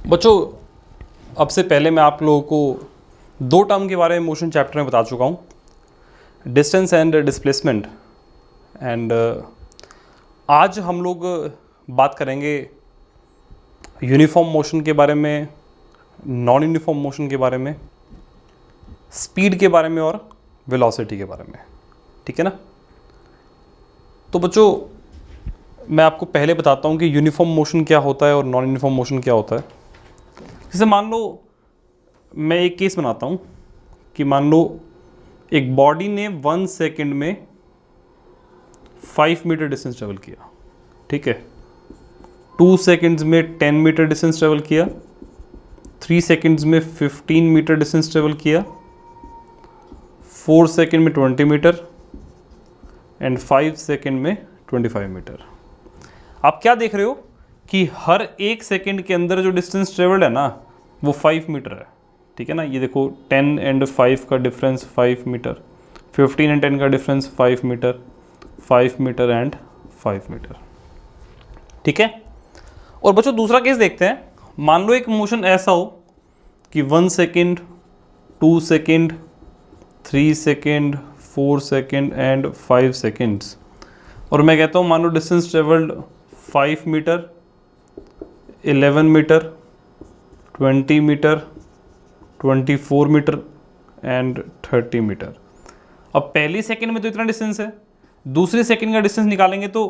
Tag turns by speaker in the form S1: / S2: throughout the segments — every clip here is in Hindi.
S1: बच्चों, अब से पहले मैं आप लोगों को दो टर्म के बारे में मोशन चैप्टर में बता चुका हूँ, डिस्टेंस एंड डिस्प्लेसमेंट। एंड आज हम लोग बात करेंगे यूनिफॉर्म मोशन के बारे में, नॉन यूनिफॉर्म मोशन के बारे में, स्पीड के बारे में और वेलोसिटी के बारे में। ठीक है ना। तो बच्चों, मैं आपको पहले बताता हूँ कि यूनिफॉर्म मोशन क्या होता है और नॉन यूनिफॉर्म मोशन क्या होता है। जैसे मान लो मैं एक केस बनाता हूँ कि मान लो एक बॉडी ने 1 सेकंड में 5 मीटर डिस्टेंस ट्रेवल किया। ठीक है। 2 सेकंड्स में 10 मीटर डिस्टेंस ट्रेवल किया, 3 सेकंड्स में 15 मीटर डिस्टेंस ट्रेवल किया, 4 सेकंड में 20 मीटर एंड 5 सेकंड में 25 मीटर। आप क्या देख रहे हो कि हर एक सेकंड के अंदर जो डिस्टेंस ट्रेवल्ड है ना वो 5 मीटर है। ठीक है ना। ये देखो 10 एंड 5 का डिफरेंस 5 मीटर, 15 एंड 10 का difference 5 metre, 5 metre and 5 metre. ठीक है। और बच्चों दूसरा केस देखते हैं। मान लो एक मोशन ऐसा हो कि 1 second, 2 second, 3 second, 4 second and 5 seconds, और मैं कहता हूँ मान लो distance travelled 5 metre, 11 metre, 20 metre, 24 metre and 30 metre. अब पहली सेकंड में तो इतना डिस्टेंस है, दूसरी सेकंड का डिस्टेंस निकालेंगे तो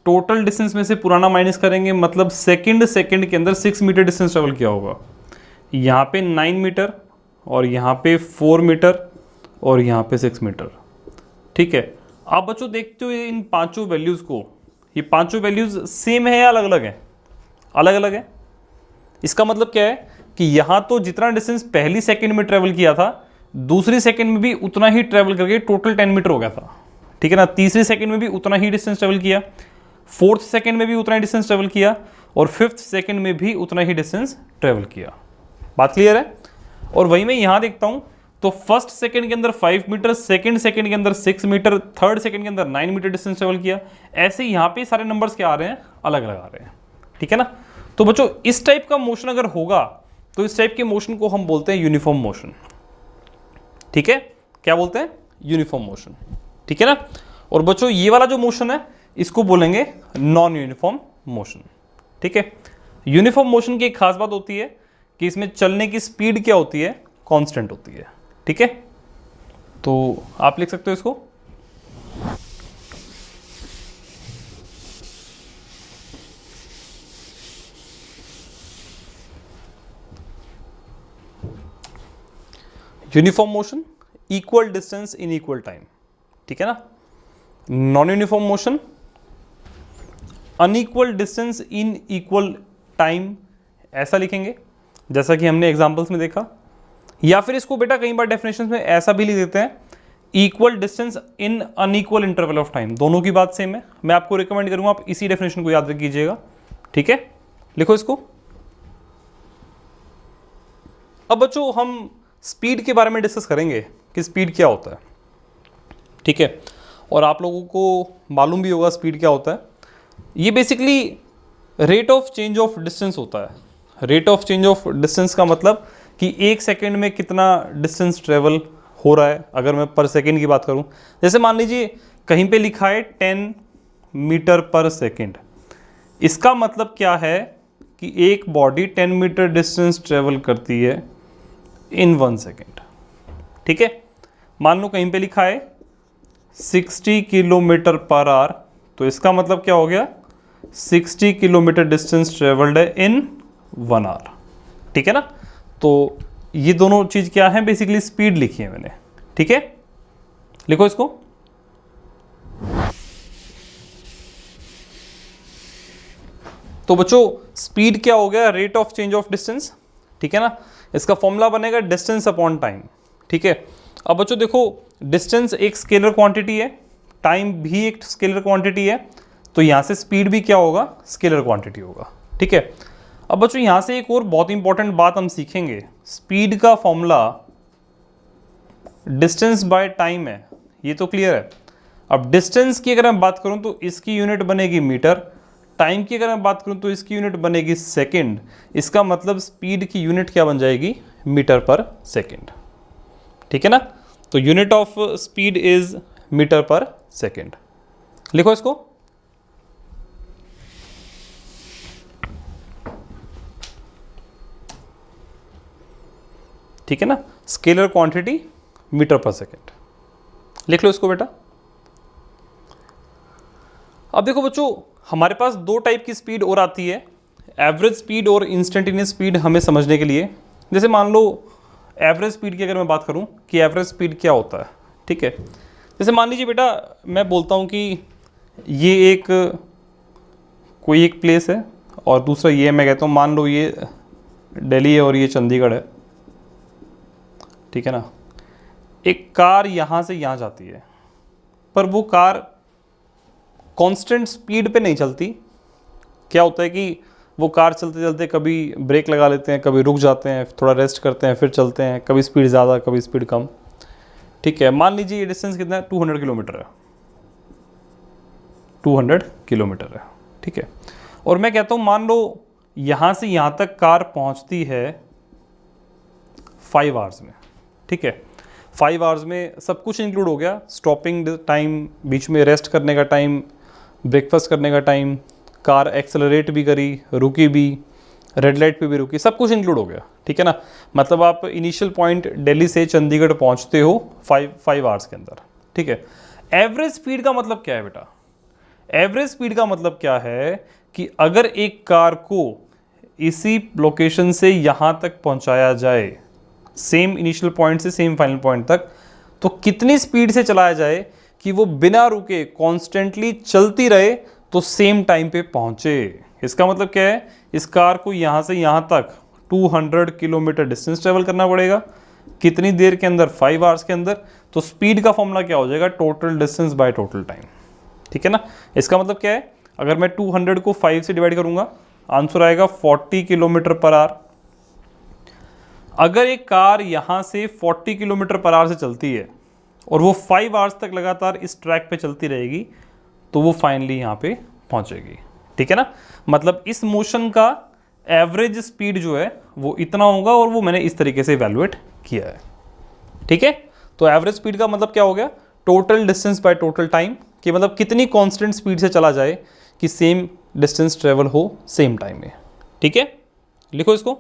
S1: टोटल डिस्टेंस में से पुराना माइनस करेंगे, मतलब सेकंड के अंदर 6 मीटर डिस्टेंस ट्रेवल किया होगा। यहाँ पे 9 मीटर और यहाँ पे 4 मीटर और यहाँ पे 6 मीटर। ठीक है। आप बच्चों देखते हो इन पांचों वैल्यूज़ को, ये पांचों वैल्यूज़ सेम है या अलग अलग है? अलग अलग है। इसका मतलब क्या है कि यहाँ तो जितना डिस्टेंस पहली सेकंड में ट्रेवल किया था, दूसरी सेकंड में भी उतना ही ट्रेवल करके टोटल 10 मीटर हो गया था। ठीक है ना। तीसरी सेकंड में भी उतना ही डिस्टेंस ट्रेवल किया, 4th सेकंड में भी उतना ही डिस्टेंस ट्रेवल किया और 5th सेकंड में भी उतना ही डिस्टेंस ट्रेवल किया। बात क्लियर है। और वही मैं यहाँ देखता हूँ तो फर्स्ट सेकंड के अंदर 5 मीटर, सेकंड सेकंड के अंदर 6 मीटर, थर्ड सेकंड के अंदर 9 मीटर डिस्टेंस ट्रेवल किया। ऐसे यहाँ पे सारे नंबर्स क्या आ रहे हैं? अलग अलग आ रहे हैं। ठीक है ना। तो बच्चों इस टाइप का मोशन अगर होगा तो इस टाइप के मोशन को हम बोलते हैं यूनिफॉर्म मोशन। ठीक है। क्या बोलते हैं? Uniform motion. ठीक है ना। और बच्चों ये वाला जो मोशन है इसको बोलेंगे नॉन यूनिफॉर्म मोशन। ठीक है। यूनिफॉर्म मोशन की एक खास बात होती है कि इसमें चलने की स्पीड क्या होती है? कांस्टेंट होती है। ठीक है। तो आप लिख सकते हो इसको, uniform motion equal distance in equal time. ठीक है ना। Non uniform motion unequal distance in equal time, ऐसा लिखेंगे जैसा कि हमने एग्जांपल्स में देखा। या फिर इसको बेटा कई बार डेफिनेशन में ऐसा भी लिख देते हैं, equal distance in unequal interval of time. दोनों की बात सेम है। मैं आपको रिकमेंड करूंगा आप इसी डेफिनेशन को याद रखिएगा। ठीक है। लिखो इसको। अब बच्चों हम स्पीड के बारे में डिस्कस करेंगे कि स्पीड क्या होता है। ठीक है। और आप लोगों को मालूम भी होगा स्पीड क्या होता है। ये basically rate of change of distance होता है। Rate of change of distance का मतलब कि एक सेकंड में कितना डिस्टेंस ट्रेवल हो रहा है। अगर मैं पर सेकंड की बात करूं, जैसे मान लीजिए कहीं पे लिखा है 10 मीटर पर सेकंड, इसका मतलब क्या है कि एक बॉडी 10 मीटर डिस्टेंस ट्रेवल करती है इन 1 सेकेंड। ठीक है। मान लो कहीं पे लिखा है 60 किलोमीटर पर आवर, तो इसका मतलब क्या हो गया? 60 किलोमीटर डिस्टेंस ट्रेवल्ड है इन 1 आवर। ठीक है ना। तो ये दोनों चीज क्या है? बेसिकली स्पीड लिखी है मैंने। ठीक है। लिखो इसको। तो बच्चों स्पीड क्या हो गया? Rate of change of distance. ठीक है ना। इसका फॉर्मूला बनेगा डिस्टेंस अपॉन टाइम। ठीक है। अब बच्चों देखो, डिस्टेंस एक स्केलर क्वांटिटी है, टाइम भी एक स्केलर क्वांटिटी है, तो यहां से स्पीड भी क्या होगा? स्केलर क्वांटिटी होगा। ठीक है। अब बच्चों यहां से एक और बहुत इंपॉर्टेंट बात हम सीखेंगे। स्पीड का फॉर्मूला डिस्टेंस बाय टाइम है, ये तो क्लियर है। अब डिस्टेंस की अगर मैं बात करूं तो इसकी यूनिट बनेगी मीटर, टाइम की अगर मैं बात करूं तो इसकी यूनिट बनेगी सेकंड, इसका मतलब स्पीड की यूनिट क्या बन जाएगी, मीटर पर सेकंड। ठीक है ना, तो unit of speed is metre per second. लिखो इसको। ठीक है ना, scalar quantity metre per second, लिख लो इसको बेटा। अब देखो बच्चों, हमारे पास दो टाइप की स्पीड और आती है, एवरेज स्पीड और इंस्टेंटेनियस स्पीड, हमें समझने के लिए। जैसे मान लो एवरेज स्पीड की अगर मैं बात करूं कि एवरेज स्पीड क्या होता है, ठीक है। जैसे मान लीजिए बेटा, मैं बोलता हूं कि ये कोई एक प्लेस है और दूसरा ये, मैं कहता हूं मान लो ये दिल्ली है और ये चंडीगढ़ है, ठीक है ना। एक कार यहाँ से यहाँ जाती है, पर वो कार कांस्टेंट स्पीड पे नहीं चलती। क्या होता है कि वो कार चलते चलते कभी ब्रेक लगा लेते हैं, कभी रुक जाते हैं, थोड़ा रेस्ट करते हैं, फिर चलते हैं, कभी स्पीड ज़्यादा कभी स्पीड कम। ठीक है, मान लीजिए ये डिस्टेंस कितना है, 200 किलोमीटर है, 200 किलोमीटर है, ठीक है। और मैं कहता हूँ मान लो यहाँ से यहाँ तक कार पहुँचती है 5 आवर्स में, ठीक है। 5 आवर्स में सब कुछ इंक्लूड हो गया, स्टॉपिंग टाइम, बीच में रेस्ट करने का टाइम, ब्रेकफास्ट करने का टाइम, कार एक्सेलरेट भी करी, रुकी भी, रेड लाइट पे भी रुकी, सब कुछ इंक्लूड हो गया, ठीक है ना। मतलब आप इनिशियल पॉइंट दिल्ली से चंडीगढ़ पहुंचते हो 5 आवर्स के अंदर, ठीक है। एवरेज स्पीड का मतलब क्या है बेटा, एवरेज स्पीड का मतलब क्या है कि अगर एक कार को इसी लोकेशन से यहाँ तक पहुँचाया जाए, सेम इनिशियल पॉइंट से सेम फाइनल पॉइंट तक, तो कितनी स्पीड से चलाया जाए कि वो बिना रुके कॉन्स्टेंटली चलती रहे तो सेम टाइम पे पहुंचे। इसका मतलब क्या है, इस कार को यहाँ से यहाँ तक 200 किलोमीटर डिस्टेंस ट्रेवल करना पड़ेगा, कितनी देर के अंदर, 5 आवर्स के अंदर। तो स्पीड का फॉर्मूला क्या हो जाएगा, total distance by total time, ठीक है ना। इसका मतलब क्या है, अगर मैं 200 को 5 से डिवाइड करूंगा, आंसर आएगा 40 किलोमीटर पर आवर। अगर एक कार यहाँ से 40 किलोमीटर पर आवर से चलती है और वो 5 आवर्स तक लगातार इस ट्रैक पे चलती रहेगी, तो वो फाइनली यहाँ पे पहुँचेगी, ठीक है ना। मतलब इस मोशन का एवरेज स्पीड जो है वो इतना होगा, और वो मैंने इस तरीके से इवैल्यूएट किया है, ठीक है। तो एवरेज स्पीड का मतलब क्या हो गया, total distance by total time, कि मतलब कितनी कांस्टेंट स्पीड से चला जाए कि सेम डिस्टेंस ट्रेवल हो सेम टाइम में, ठीक है। लिखो इसको।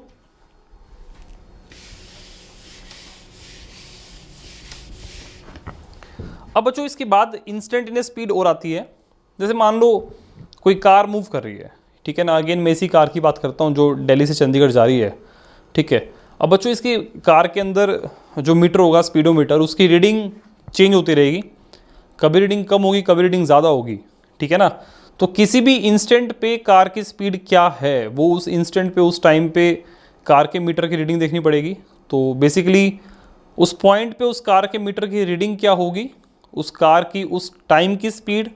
S1: अब बच्चों इसके बाद इंस्टेंटेनियस स्पीड और आती है। जैसे मान लो कोई कार मूव कर रही है, ठीक है ना। अगेन मैं इसी कार की बात करता हूँ जो दिल्ली से चंडीगढ़ जा रही है, ठीक है। अब बच्चों इसकी कार के अंदर जो मीटर होगा, स्पीडोमीटर, उसकी रीडिंग चेंज होती रहेगी, कभी रीडिंग कम होगी, कभी रीडिंग ज़्यादा होगी, ठीक है ना। तो किसी भी इंस्टेंट पे कार की स्पीड क्या है, वो उस इंस्टेंट पे, उस टाइम पे कार के मीटर की रीडिंग देखनी पड़ेगी। तो बेसिकली उस पॉइंट पे उस कार के मीटर की रीडिंग क्या होगी, उस कार की उस टाइम की स्पीड,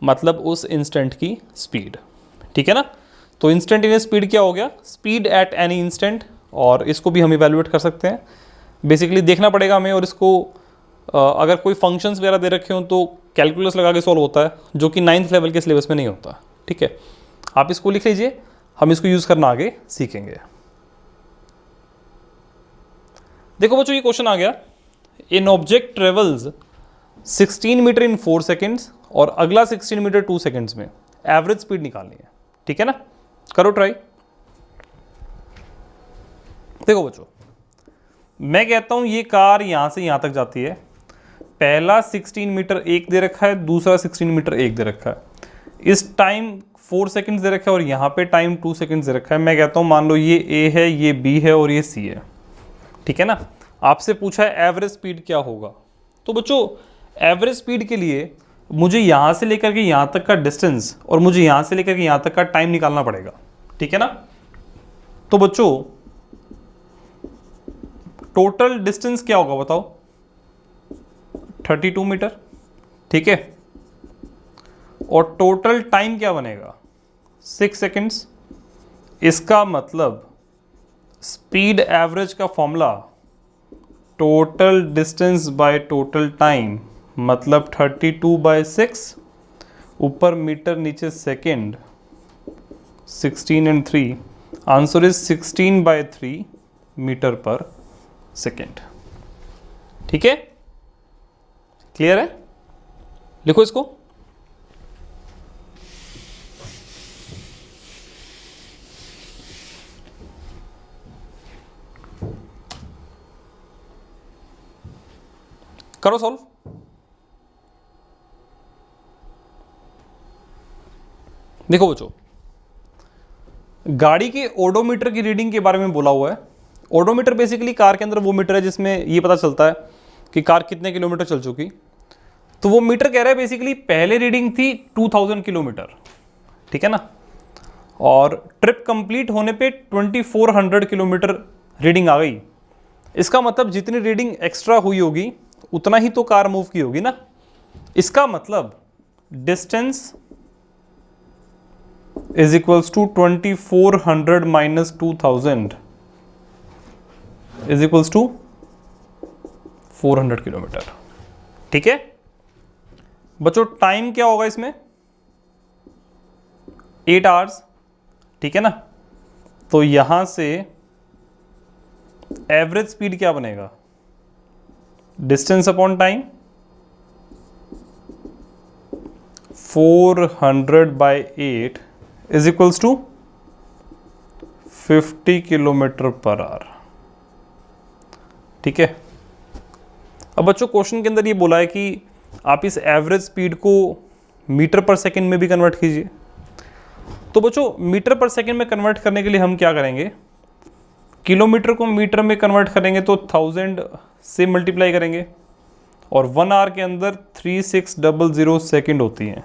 S1: मतलब उस इंस्टेंट की स्पीड, ठीक है ना। तो इंस्टेंटेनियस स्पीड क्या हो गया, स्पीड एट एनी इंस्टेंट, और इसको भी हम इवैल्यूएट कर सकते हैं। बेसिकली देखना पड़ेगा हमें, और इसको अगर कोई फंक्शंस वगैरह दे रखे हों तो कैलकुलस लगा के सॉल्व होता है, जो कि 9th लेवल के सिलेबस में नहीं होता, ठीक है। आप इसको लिख लीजिए, हम इसको यूज़ करना आगे सीखेंगे। देखो बच्चों, ये क्वेश्चन आ गया, an object travels 16 metre in 4 seconds और अगला 16 मीटर 2 सेकेंड्स में, एवरेज स्पीड निकालनी है, ठीक है ना। करो ट्राई। देखो बच्चों, मैं कहता हूं ये कार यहां से यहां तक जाती है, पहला 16 मीटर एक दे रखा है, दूसरा 16 मीटर एक दे रखा है, इस टाइम 4 सेकेंड्स दे रखा है और यहाँ पे टाइम 2 सेकेंड्स दे रखा है। मैं कहता हूँ मान लो ये ए है, ये बी है और ये सी है, ठीक है ना। आपसे पूछा है एवरेज स्पीड क्या होगा, तो बच्चों एवरेज स्पीड के लिए मुझे यहाँ से लेकर के यहाँ तक का डिस्टेंस और मुझे यहाँ से लेकर के यहाँ तक का टाइम निकालना पड़ेगा, ठीक है ना। तो बच्चों टोटल डिस्टेंस क्या होगा बताओ, 32 मीटर, ठीक है। और टोटल टाइम क्या बनेगा, 6 सेकेंड्स। इसका मतलब स्पीड एवरेज का formula total distance by total time, मतलब 32/6, ऊपर मीटर नीचे second, 16 and 3, answer is 16/3 metre per second. ठीक है, क्लियर है? लिखो इसको। करो सॉल्व। देखो बच्चों, गाड़ी के ओडोमीटर की रीडिंग के बारे में बोला हुआ है। ओडोमीटर बेसिकली कार के अंदर वो मीटर है जिसमें ये पता चलता है कि कार कितने किलोमीटर चल चुकी। तो वो मीटर कह रहा है बेसिकली पहले रीडिंग थी 2000 किलोमीटर, ठीक है ना, और ट्रिप कंप्लीट होने पे 2400 किलोमीटर रीडिंग आ गई। इसका मतलब जितनी रीडिंग एक्स्ट्रा हुई होगी उतना ही तो कार मूव की होगी ना। इसका मतलब distance is equals to 2400 minus 2000 is equals to 400 kilometre. ठीक है बच्चों, टाइम क्या होगा इसमें? 8 आवर्स, ठीक है ना। तो यहां से एवरेज स्पीड क्या बनेगा? Distance upon time 400/8 is equals to 50 kilometre per hour. ठीक है, अब बच्चों क्वेश्चन के अंदर ये बोला है कि आप इस एवरेज स्पीड को मीटर पर सेकंड में भी कन्वर्ट कीजिए। तो बच्चों मीटर पर सेकंड में कन्वर्ट करने के लिए हम क्या करेंगे? किलोमीटर को मीटर में कन्वर्ट करेंगे तो 1000 से मल्टीप्लाई करेंगे, और 1 आवर के अंदर 3600 सेकंड होती हैं।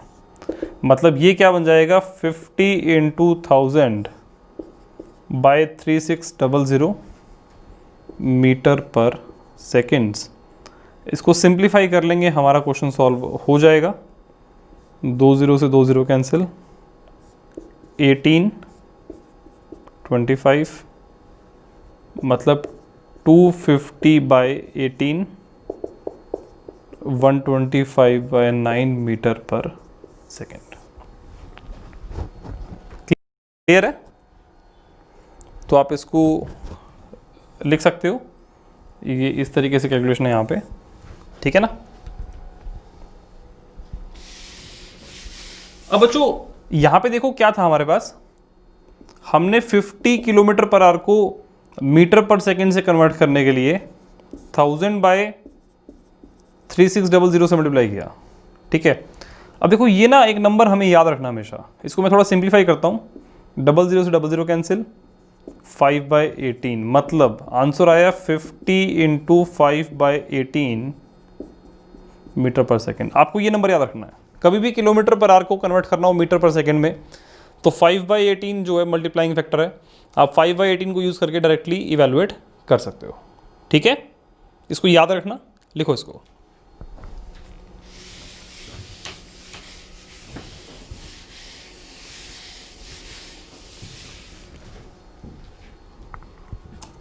S1: मतलब ये क्या बन जाएगा? 50 इंटू 1000/3600 मीटर पर सेकेंड्स। इसको सिंप्लीफाई कर लेंगे, हमारा क्वेश्चन सॉल्व हो जाएगा। 2 0 से 2 0 कैंसिल, 18 25 मतलब 250/18 125/9 मीटर पर सेकेंड। क्लियर है? तो आप इसको लिख सकते हो, ये इस तरीके से कैलकुलेशन है यहाँ पे, ठीक है ना। अब बच्चों यहाँ पे देखो क्या था हमारे पास, हमने 50 किलोमीटर पर आवर को मीटर पर सेकेंड से कन्वर्ट करने के लिए 1000/3600 से मल्टीप्लाई किया, ठीक है। अब देखो ये ना एक नंबर हमें याद रखना हमेशा, इसको मैं थोड़ा सिंप्लीफाई करता हूँ। 00 से 00 कैंसिल, 5/18 मतलब आंसर आया 50 इंटू 5/18 मीटर पर सेकेंड। आपको ये नंबर याद रखना है, कभी भी किलोमीटर पर आवर को कन्वर्ट करना हो मीटर पर सेकेंड में तो 5/18 जो है मल्टीप्लाइंग फैक्टर है, आप 5/18 को यूज़ करके डायरेक्टली इवेलुएट कर सकते हो। ठीक है, इसको याद रखना, लिखो इसको।